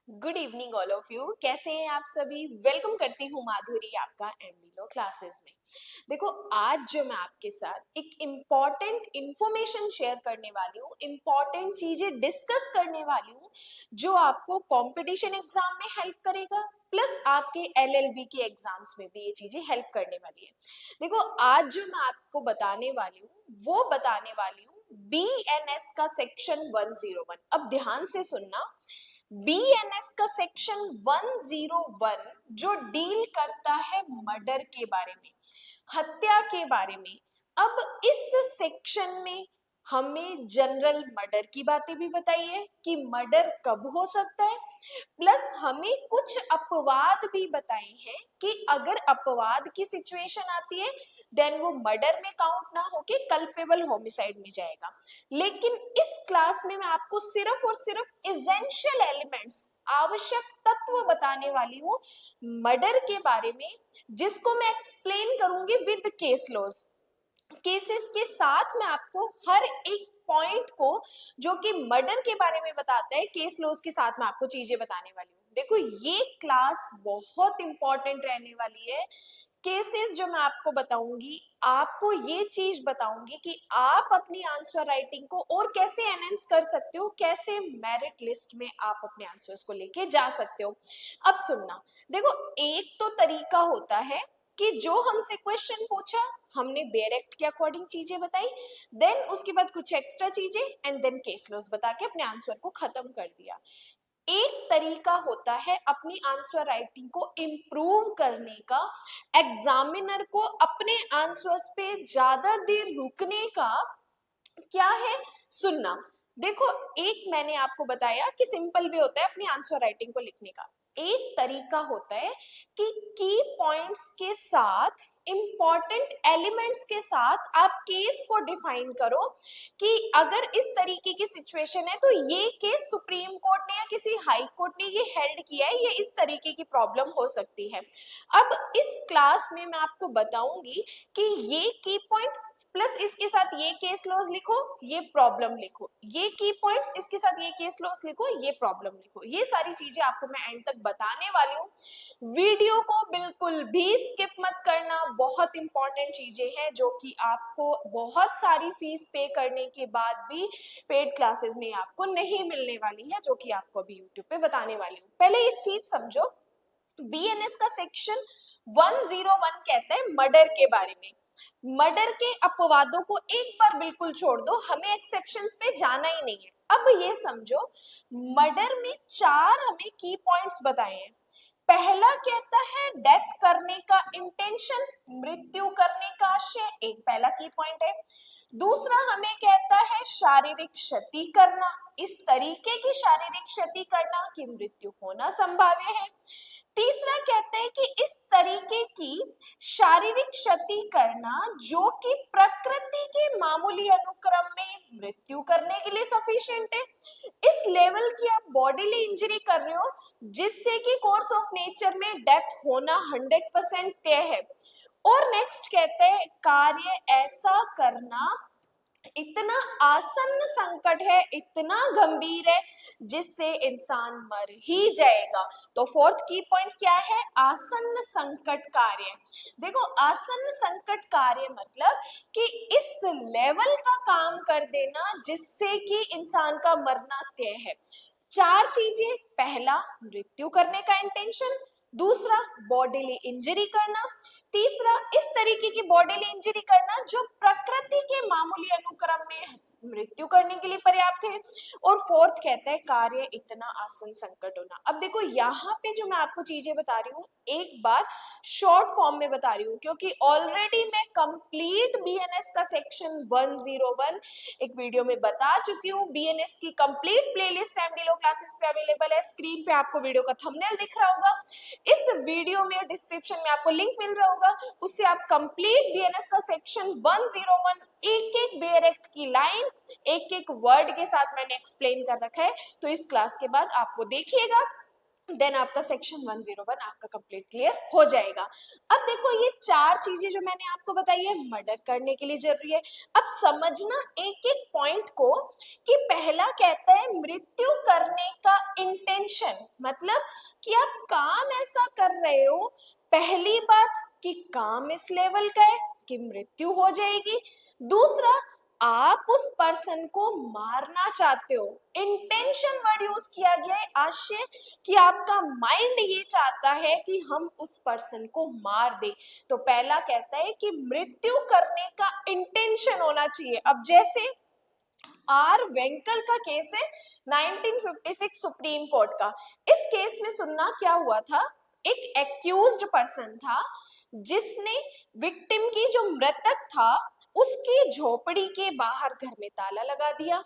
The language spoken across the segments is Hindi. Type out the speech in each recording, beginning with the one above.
Good evening all of you. कैसे हैं आप सभी? वेलकम करती हूँ माधुरी आपका एमडीलो क्लासेस में। देखो, आज जो मैं आपके साथ एक इम्पॉर्टेंट इंफॉर्मेशन शेयर करने वाली हूँ, इम्पॉर्टेंट चीजें डिस्कस करने वाली हूँ जो आपको कंपटीशन एग्जाम में हेल्प करेगा, प्लस आपके एलएलबी के एग्जाम्स में भी ये चीजें हेल्प करने वाली है। देखो, आज जो मैं आपको बताने वाली हूँ वो बताने वाली हूँ बीएनएस का सेक्शन 101। अब ध्यान से सुनना, बीएनएस का सेक्शन 101 जो डील करता है मर्डर के बारे में, हत्या के बारे में। अब इस सेक्शन में हमें जनरल मर्डर की बातें भी बताई है कि मर्डर कब हो सकता है, प्लस हमें कुछ अपवाद भी बताए हैं कि अगर अपवाद की सिचुएशन आती है देन वो मर्डर में काउंट ना होके कल्पेबल होमिसाइड में जाएगा। लेकिन इस क्लास में मैं आपको सिर्फ और सिर्फ एसेंशियल एलिमेंट्स, आवश्यक तत्व बताने वाली हूँ मर्डर के बारे में, जिसको मैं एक्सप्लेन करूंगी विद केस लॉज। केसेस के साथ मैं आपको हर एक पॉइंट को जो कि मर्डर के बारे में बताता है केस लॉज के साथ मैं आपको चीजें बताने वाली हूँ। देखो, ये क्लास बहुत इंपॉर्टेंट रहने वाली है। केसेस जो मैं आपको बताऊंगी, आपको ये चीज बताऊंगी कि आप अपनी आंसर राइटिंग को और कैसे एनहेंस कर सकते हो, कैसे मेरिट लिस्ट में आप अपने आंसर्स को लेके जा सकते हो। अब सुनना, देखो, एक तो तरीका होता है कि जो हमसे क्वेश्चन पूछा हमने बेयर एक्ट के अकॉर्डिंग चीजें बताई, देन उसके बाद कुछ एक्स्ट्रा चीजें एंड देन केस लॉस बता के अपने आंसर को खत्म कर दिया। एक तरीका होता है अपनी आंसर राइटिंग को इम्प्रूव करने का, एग्जामिनर को अपने आंसर्स पे ज्यादा देर रुकने का। क्या है? सुनना। देखो, एक मैंने आपको बताया कि सिंपल वे होता है अपनी आंसर राइटिंग को लिखने का। एक तरीका होता है कि की पॉइंट्स के साथ, इंपॉर्टेंट एलिमेंट्स के साथ आप केस को डिफाइन करो कि अगर इस तरीके की सिचुएशन है तो ये केस सुप्रीम कोर्ट ने या किसी हाई कोर्ट ने ये हेल्ड किया है, ये इस तरीके की प्रॉब्लम हो सकती है। अब इस क्लास में मैं आपको बताऊंगी कि ये की पॉइंट प्लस इसके साथ ये केस लॉज लिखो, ये प्रॉब्लम लिखो, ये की पॉइंट्स इसके साथ ये केस लॉज लिखो, ये प्रॉब्लम लिखो। ये सारी चीजें आपको मैं एंड तक बताने वाली हूँ। वीडियो को बिल्कुल भी स्किप मत करना, बहुत इंपॉर्टेंट चीजें हैं जो कि आपको बहुत सारी फीस पे करने के बाद भी पेड क्लासेस में आपको नहीं मिलने वाली है, जो कि आपको अभी यूट्यूब पे बताने वाली हूँ। पहले एक चीज समझो, बीएनएस का सेक्शन 101 कहता है मर्डर के बारे में। मर्डर के अपवादों को एक बार बिल्कुल छोड़ दो, हमें एक्सेप्शंस में जाना ही नहीं है। अब ये समझो, मर्डर में चार हमें की पॉइंट्स बताए हैं। पहला कहता है डेथ करने का इंटेंशन, मृत्यु करने का आशय, एक पहला की पॉइंट है। दूसरा हमें कहता है शारीरिक क्षति करना, इस तरीके की शारीरिक क्षति करना कि मृत्यु होना संभाव्य है। तीसरा कहता है कि इस तरीके की शारीरिक क्षति करना जो कि प्रकृति के मामूली अनुक्रम में मृत्यु करने के लिए सफिशिएंट है। इस लेवल की आप बॉडीली इंजरी कर रहे हो जिससे कि कोर्स ऑफ नेचर में डेथ होना 100% तय है। और नेक्स्ट कहते हैं कार्य ऐसा करना इतना आसन्न संकट है, इतना गंभीर है जिससे इंसान मर ही जाएगा। तो फोर्थ की पॉइंट क्या है? आसन्न संकट कार्य। देखो, आसन्न संकट कार्य मतलब कि इस लेवल का काम कर देना जिससे कि इंसान का मरना तय है। चार चीजें, पहला मृत्यु करने का इंटेंशन, दूसरा बॉडीली इंजरी करना, तीसरा इस तरीके की बॉडीली इंजरी करना जो प्रकृति के मामूली अनुक्रम में मृत्यु करने के लिए पर्याप्त है, और फोर्थ कहता है कार्य इतना आसन संकट होना। अब देखो, यहाँ पे जो मैं आपको चीजें बता रही हूँ एक बार शॉर्ट फॉर्म में बता रही हूँ क्योंकि ऑलरेडी मैं कंप्लीट बीएनएस का सेक्शन 101 एक वीडियो में बता चुकी हूँ। बीएनएस की कंप्लीट प्लेलिस्ट एमडीलो क्लासेस पे अवेलेबल है। स्क्रीन पे आपको वीडियो का थंबनेल दिख रहा होगा, इस वीडियो में डिस्क्रिप्शन में आपको लिंक मिल रहा होगा, उससे आप कंप्लीट बीएनएस का सेक्शन 101 एक एक बेयर एक्ट की लाइन, एक एक वर्ड के साथ मैंने एक्सप्लेन कर रखा है। तो इस क्लास के बाद आप वो देखिएगा, देन आपका सेक्शन 101 आपका कंप्लीट क्लियर हो जाएगा। अब देखो ये चार चीजें जो मैंने आपको बताई है मर्डर करने के लिए जरूरी है। अब समझना एक एक पॉइंट को कि पहला कहता है मृत्यु करने का इंटेंशन, मतलब कि आप काम ऐसा कर रहे हो, पहली बात कि काम इस लेवल का है कि मृत्यु हो जाएगी। दूसरा, आप उस पर्सन को मारना चाहते हो, इंटेंशन वर्ड यूज किया गया है आशय, कि आपका माइंड ये चाहता है कि हम उस पर्सन को मार दे। तो पहला कहता है कि मृत्यु करने का इंटेंशन होना चाहिए। अब जैसे आर वेंकल का केस है 1956 सुप्रीम कोर्ट का। इस केस में सुनना क्या हुआ था, एक एक्यूज्ड पर्सन था जिसने विक्टिम की, जो मृतक था, उसकी झोपड़ी के बाहर घर में ताला लगा दिया,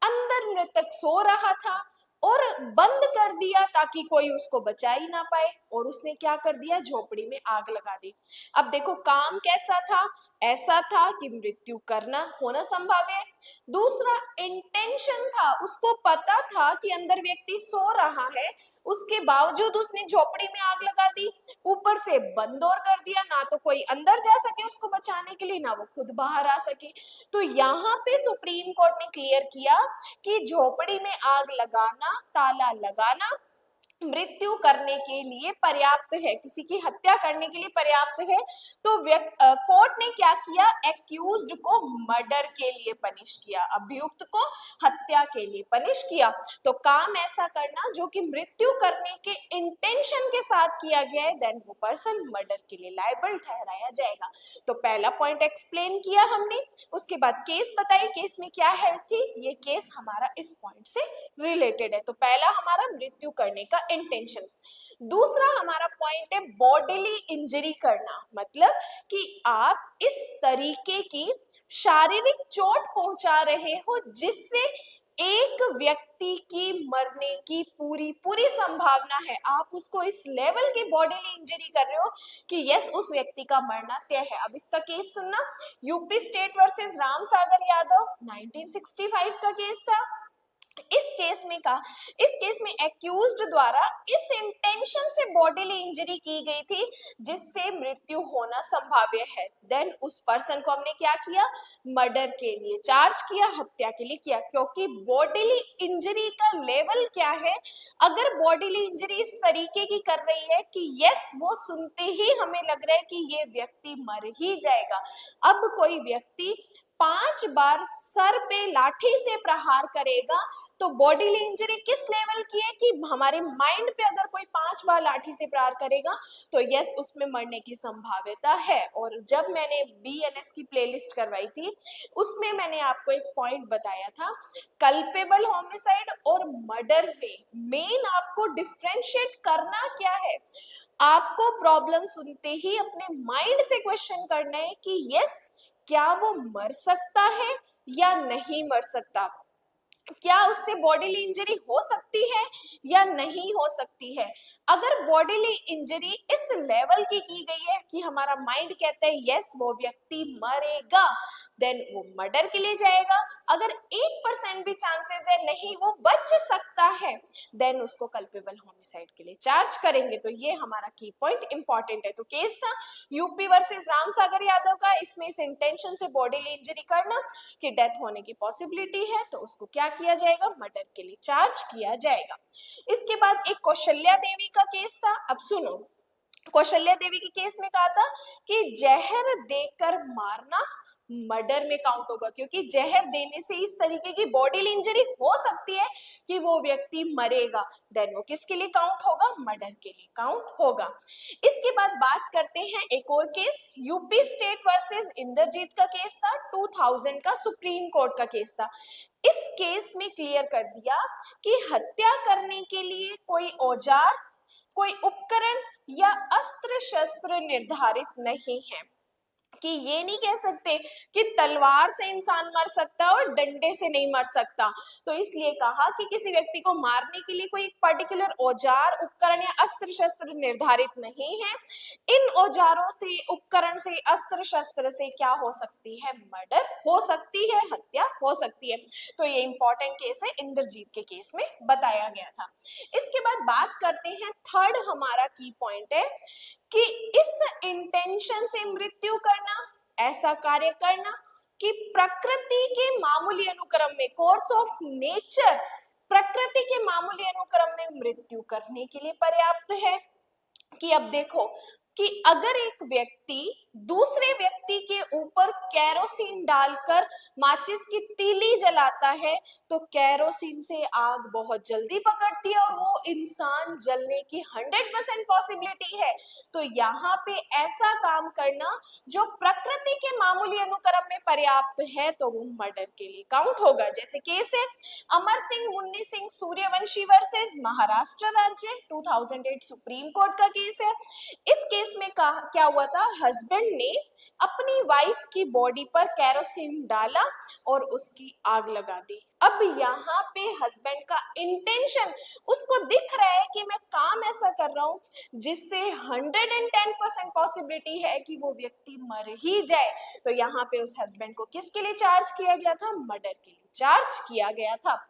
अंदर मृतक सो रहा था और बंद कर दिया ताकि कोई उसको बचा ही ना पाए, और उसने क्या कर दिया, झोपड़ी में आग लगा दी। अब देखो काम कैसा था, ऐसा था कि मृत्यु करना होना संभव है। दूसरा इंटेंशन था, उसको पता था कि अंदर व्यक्ति सो रहा है, उसके बावजूद उसने झोपड़ी में आग लगा दी, ऊपर से बंद और कर दिया, ना तो कोई अंदर जा सके उसको बचाने के लिए, ना वो खुद बाहर आ सके। तो यहाँ पे सुप्रीम कोर्ट ने क्लियर किया कि झोपड़ी में आग लगाना, ताला लगाना मृत्यु करने के लिए पर्याप्त है, किसी की हत्या करने के लिए पर्याप्त है। तो कोर्ट ने क्या किया, एक्यूज्ड को मर्डर के लिए पनिश किया, अभियुक्त को हत्या के लिए पनिश किया। तो काम ऐसा करना जो कि मृत्यु करने के इंटेंशन के साथ किया गया है, देन वो पर्सन मर्डर के लिए लायबल ठहराया जाएगा। तो पहला पॉइंट एक्सप्लेन किया हमने, उसके बाद केस बताई, केस में क्या हेड थी, ये केस हमारा इस पॉइंट से रिलेटेड है। तो पहला हमारा मृत्यु करने का इंटेंशन। दूसरा हमारा पॉइंट है बॉडीली इंजरी करना, मतलब कि आप इस तरीके की शारीरिक चोट पहुंचा रहे हो जिससे एक व्यक्ति की मरने की पूरी पूरी संभावना है, आप उसको इस लेवल की बॉडीली इंजरी कर रहे हो कि यस उस व्यक्ति का मरना तय है। अब इसका केस सुनना, UP state versus Ram Sagar Yadav 1965 का केस था। इस केस में एक्यूज्ड द्वारा इस इंटेंशन से बॉडीली इंजरी की गई थी जिससे मृत्यु होना संभाव्य है, देन उस पर्सन को हमने क्या किया, मर्डर के लिए चार्ज किया, हत्या के लिए किया। क्योंकि बॉडीली इंजरी का लेवल क्या है, अगर बॉडीली इंजरी इस तरीके की कर रही है कि यस वो सुनते ही हमें लग रहा है कि ये व्यक्ति मर ही जाएगा। अब कोई व्यक्ति 5 बार सर पे लाठी से प्रहार करेगा, तो बॉडीली इंजरी किस लेवल की है कि हमारे माइंड पे अगर कोई 5 बार लाठी से प्रहार करेगा तो यस उसमें मरने की संभाव्यता है। और जब मैंने बीएनएस की प्लेलिस्ट करवाई थी उसमें मैंने आपको एक पॉइंट बताया था, कल्पेबल होमिसाइड और मर्डर में मेन आपको डिफरेंशिएट करना क्या है, आपको प्रॉब्लम सुनते ही अपने माइंड से क्वेश्चन करना है कि यस क्या वो मर सकता है या नहीं मर सकता, क्या उससे बॉडीली इंजरी हो सकती है या नहीं हो सकती है। अगर बॉडीली इंजरी इस लेवल की गई है कि हमारा माइंड कहता है यस वो व्यक्ति मरेगा, देन वो मर्डर के लिए जाएगा। अगर 1% भी चांसेस है नहीं वो बच सकता है, देन उसको कल्पेबल होमिसाइड के लिए चार्ज करेंगे। तो ये हमारा की पॉइंट इंपॉर्टेंट है। तो केस था यूपी वर्सेस राम सागर यादव का, इसमें इस इंटेंशन से बॉडीली इंजरी करना कि डेथ होने की पॉसिबिलिटी है तो उसको क्या किया जाएगा, मर्डर के लिए चार्ज किया जाएगा। इसके बाद एक कौशल्या देवी का केस था। अब सुनो, कौशल्या देवी के केस में कहा था कि जहर देकर मारना मर्डर में काउंट होगा, क्योंकि जहर देने से इस तरीके की बॉडीली इंजरी हो सकती है कि वो व्यक्ति मरेगा, देन वो किसके लिए काउंट होगा, मर्डर के लिए काउंट होगा। इसके बाद बात करते हैं एक और case, UP state versus Indrajeet का केस था, 2000 का सुप्रीम कोर्ट का केस था। इस केस में क्लियर कर दिया कि हत्या करने के लिए कोई औजार, कोई उपकरण या अस्त्र शस्त्र निर्धारित नहीं है। कि ये नहीं कह सकते कि तलवार से इंसान मर सकता है और डंडे से नहीं मर सकता। तो इसलिए कहा कि किसी व्यक्ति को मारने के लिए कोई एक पर्टिकुलर औजार, उपकरण या अस्त्र शस्त्र निर्धारित नहीं है। इन औजारों से, उपकरण से, अस्त्र शस्त्र से क्या हो सकती है? मर्डर हो सकती है, हत्या हो सकती है। तो ये इंपॉर्टेंट केस है, इंद्रजीत के केस में बताया गया था। इसके बाद बात करते हैं, थर्ड हमारा की पॉइंट है कि इस इंटेंशन से मृत्यु करना, ऐसा कार्य करना कि प्रकृति के मामूली अनुक्रम में, कोर्स ऑफ नेचर, प्रकृति के मामूली अनुक्रम में मृत्यु करने के लिए पर्याप्त है। कि अब देखो कि अगर एक व्यक्ति दूसरे व्यक्ति के ऊपर केरोसिन डालकर माचिस की तीली जलाता है तो केरोसिन से आग बहुत जल्दी पकड़ती है और वो इंसान जलने की 100% पॉसिबिलिटी है। तो यहाँ पे ऐसा काम करना जो प्रकृति के मामूली अनुक्रम में पर्याप्त है तो वो मर्डर के लिए काउंट होगा। जैसे केस है अमर सिंह मुन्नी सिंह सूर्यवंशी वर्सेस महाराष्ट्र राज्य, 2008 सुप्रीम कोर्ट का केस है। इस केस में क्या हुआ था, हस्बैंड ने अपनी वाइफ की बॉडी पर केरोसिन डाला और उसकी आग लगा दी। अब यहाँ पे हस्बैंड का इंटेंशन, उसको दिख रहा है कि मैं काम ऐसा कर रहा हूँ जिससे 110% पॉसिबिलिटी है कि वो व्यक्ति मर ही जाए। तो यहाँ पे उस हस्बैंड को किसके लिए चार्ज किया गया था? मर्डर के लिए चार्ज किया गया था,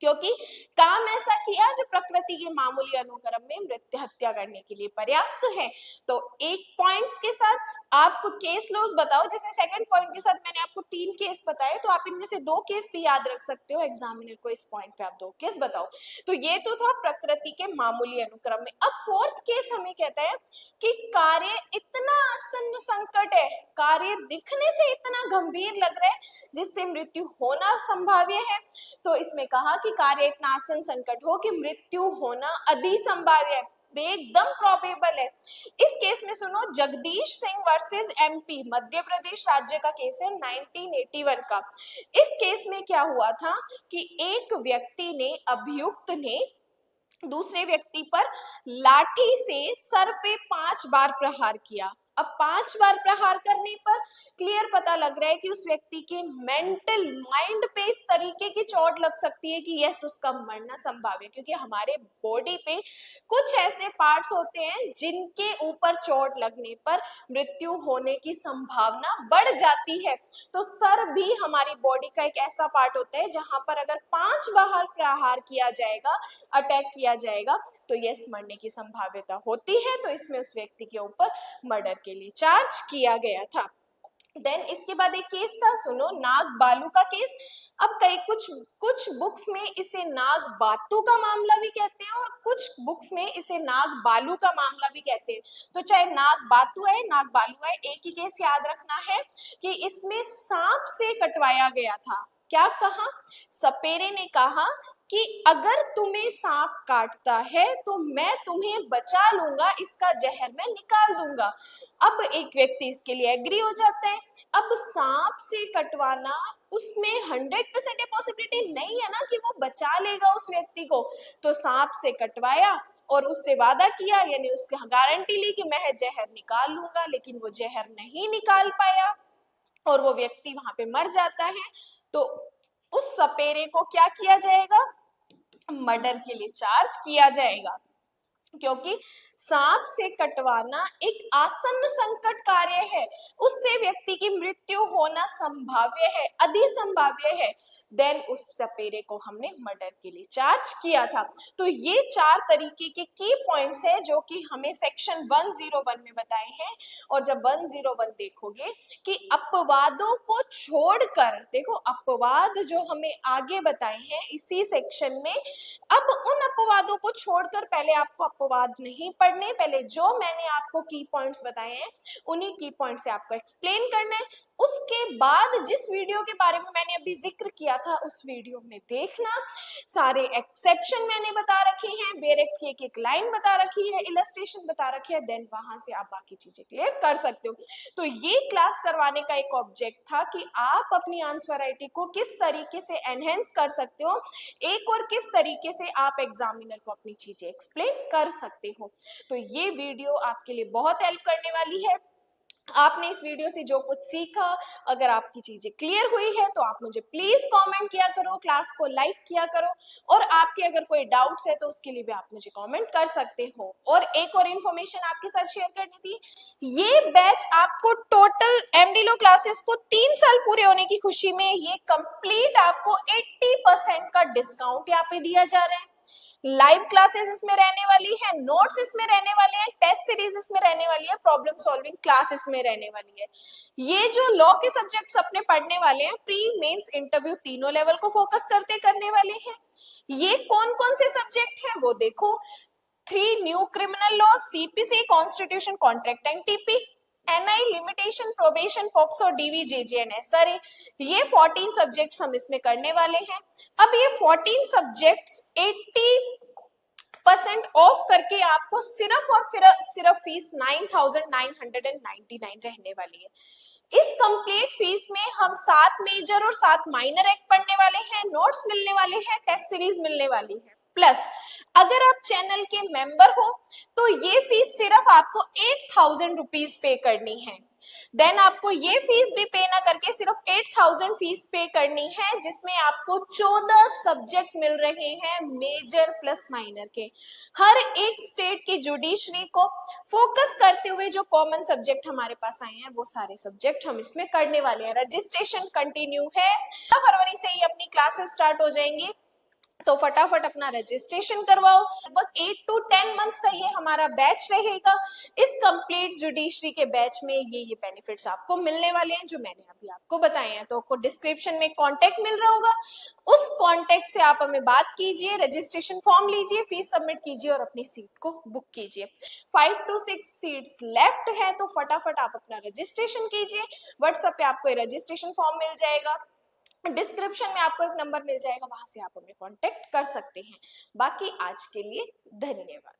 क्योंकि काम ऐसा किया जो प्रकृति के मामूली अनुक्रम में मृत्यु हत्या करने के लिए पर्याप्त है। तो एक पॉइंट्स के साथ आप केस लॉज बताओ। जैसे सेकंड पॉइंट के साथ मैंने आपको 3 केस बताए, तो आप इनमें से 2 केस भी याद रख सकते हो, एग्जामिनर को इस पॉइंट पे आप 2 केस बताओ। तो ये तो था प्रकृति के मामूली अनुक्रम में। अब फोर्थ केस हमें कहता है कि कार्य इतना आसन्न संकट है, कार्य दिखने से इतना गंभीर लग रहा है जिससे मृत्यु होना संभाव्य है। तो इसमें कहा कि कार्य इतना आसन संकट हो कि मृत्यु होना अधिसंभाव्य है, एकदम प्रोबेबल है। इस केस में सुनो, जगदीश सिंह वर्सेस एमपी, मध्य प्रदेश राज्य का केस है 1981 का। इस केस में क्या हुआ था कि एक व्यक्ति ने, अभियुक्त ने दूसरे व्यक्ति पर लाठी से सर पे 5 बार प्रहार किया। अब 5 बार प्रहार करने पर क्लियर पता लग रहा है कि उस व्यक्ति के मेंटल माइंड पे इस तरीके की चोट लग सकती है कि यस, उसका मरना संभाव्य है, क्योंकि हमारे बॉडी पे कुछ ऐसे पार्ट्स होते हैं जिनके ऊपर चोट लगने पर मृत्यु होने की संभावना बढ़ जाती है। तो सर भी हमारी बॉडी का एक ऐसा पार्ट होता है जहां पर अगर 5 बार प्रहार किया जाएगा, अटैक किया जाएगा, तो यस, मरने की संभाव्यता होती है। तो इसमें उस व्यक्ति के ऊपर मर्डर के लिए चार्ज किया गया था। देन इसके बाद एक केस था, सुनो, नाग बालू का केस। अब कई कुछ बुक्स में इसे नाग बातू का मामला भी कहते हैं और कुछ बुक्स में इसे नाग बालू का मामला भी कहते हैं। तो चाहे नाग बातू है, नाग बालू है, एक ही केस याद रखना है कि इसमें सांप से कटवाया गया था। क्या कहा? सपेरे ने कहा कि अगर तुम्हें सांप काटता है तो मैं तुम्हें बचा लूंगा, इसका जहर मैं निकाल दूंगा। अब एक व्यक्ति इसके लिए एग्री हो जाता है। अब सांप से कटवाना, उसमें 100% पॉसिबिलिटी नहीं है ना कि वो बचा लेगा उस व्यक्ति को। तो सांप से कटवाया और उससे वादा किया, यानी उसकी गारंटी ली कि मैं जहर निकाल लूंगा, लेकिन वो जहर नहीं निकाल पाया और वो व्यक्ति वहां पे मर जाता है। तो उस सपेरे को क्या किया जाएगा? मर्डर के लिए चार्ज किया जाएगा, क्योंकि सांप से कटवाना एक आसन्न संकट कार्य है, उससे व्यक्ति की मृत्यु होना संभाव्य है, अधिसंभाव्य है। देन उस सपेरे को हमने मर्डर के लिए चार्ज किया था। तो ये 4 तरीके के की पॉइंट्स है जो कि हमें सेक्शन 101 में बताए हैं। और जब 101 देखोगे कि अपवादों को छोड़कर, देखो अपवाद जो हमें आगे बताए हैं इसी सेक्शन में, अब उन अपवादों को छोड़कर पहले आपको अपवाद नहीं पढ़ने, पहले जो मैंने आपको की पॉइंट्स बताए हैं उन्हीं की पॉइंट से आपको एक्सप्लेन करना है। उसके बाद जिस वीडियो के बारे में मैंने अभी जिक्र किया था उस वीडियो में देखना, सारे एक्सेप्शन मैंने बता रखे हैं, बेरेक्ट की एक लाइन बता रखी है, इलस्ट्रेशन बता रखी है, देन वहां से आप बाकी चीजें क्लियर कर सकते हो। तो ये क्लास करवाने का एक ऑब्जेक्ट था कि आप अपनी आंसर राइटिंग को किस तरीके से एनहेंस कर सकते हो, एक और किस तरीके से आप एग्जामिनर को अपनी चीजें एक्सप्लेन कर सकते हो। तो ये वीडियो आपके लिए बहुत हेल्प करने वाली है। आपने इस वीडियो से जो कुछ सीखा, अगर आपकी चीजें क्लियर हुई है तो आप मुझे प्लीज कमेंट किया करो, क्लास को लाइक किया करो, और आपके अगर कोई डाउट्स है तो उसके लिए भी आप मुझे कमेंट कर सकते हो। और एक और इन्फॉर्मेशन आपके साथ शेयर करनी थी, ये बैच आपको टोटल एमडीलो क्लासेस को 3 साल पूरे होने की खुशी में ये कंप्लीट आपको 80% का डिस्काउंट यहाँ पे दिया जा रहा है। लाइव क्लासेस इसमें रहने वाली है, नोट्स इसमें रहने वाले हैं, टेस्ट सीरीज इसमें रहने वाली है, प्रॉब्लम सॉल्विंग क्लास इसमें रहने वाली है। ये जो लॉ के सब्जेक्ट्स अपने पढ़ने वाले हैं, प्री मेंस इंटरव्यू तीनों लेवल को फोकस करते करने वाले हैं। ये कौन कौन से सब्जेक्ट हैं वो देखो, 3 new criminal law, CPC, constitution, contract and TP, NI, limitation, probation, POCSO, DV, JJ and SRA, ये 14 सब्जेक्ट्स हम इसमें करने वाले हैं। अब ये 14 सब्जेक्ट्स 80% ऑफ करके आपको सिर्फ और सिर्फ फीस 9,999 रहने वाली है। इस कंप्लीट फीस में हम 7 मेजर और 7 माइनर एक्ट पढ़ने वाले हैं, नोट्स मिलने वाले हैं, टेस्ट सीरीज मिलने वाली है। प्लस अगर आप चैनल के मेंबर हो तो ये फीस सिर्फ आपको 8,000 रुपीज पे करनी है। देन आपको ये फीस भी पे ना करके सिर्फ 8,000 फीस पे करनी है, जिसमें आपको 14 सब्जेक्ट मिल रहे हैं मेजर प्लस माइनर के। हर एक स्टेट की जुडिशरी को फोकस करते हुए जो कॉमन सब्जेक्ट हमारे पास आए हैं वो सारे सब्जेक्ट हम इसमें करने वाले हैं। रजिस्ट्रेशन कंटिन्यू है, फरवरी से ही अपनी क्लासेस स्टार्ट हो जाएंगी, तो फटाफट अपना रजिस्ट्रेशन करवाओ। लगभग 8 to 10 मंथ्स का ये हमारा बैच रहेगा। इस कंप्लीट जुडिशरी के बैच में ये बेनिफिट्स आपको मिलने वाले हैं जो मैंने अभी आपको बताए हैं। तो आपको डिस्क्रिप्शन में कॉन्टेक्ट मिल रहा होगा, उस कॉन्टेक्ट से आप हमें बात कीजिए, रजिस्ट्रेशन फॉर्म लीजिए, फीस सबमिट कीजिए और अपनी सीट को बुक कीजिए। 5 to 6 सीट्स लेफ्ट है, तो फटाफट आप अपना रजिस्ट्रेशन कीजिए। व्हाट्सएप पे आपको रजिस्ट्रेशन फॉर्म मिल जाएगा, डिस्क्रिप्शन में आपको एक नंबर मिल जाएगा, वहां से आप हमें कांटेक्ट कर सकते हैं। बाकी आज के लिए धन्यवाद।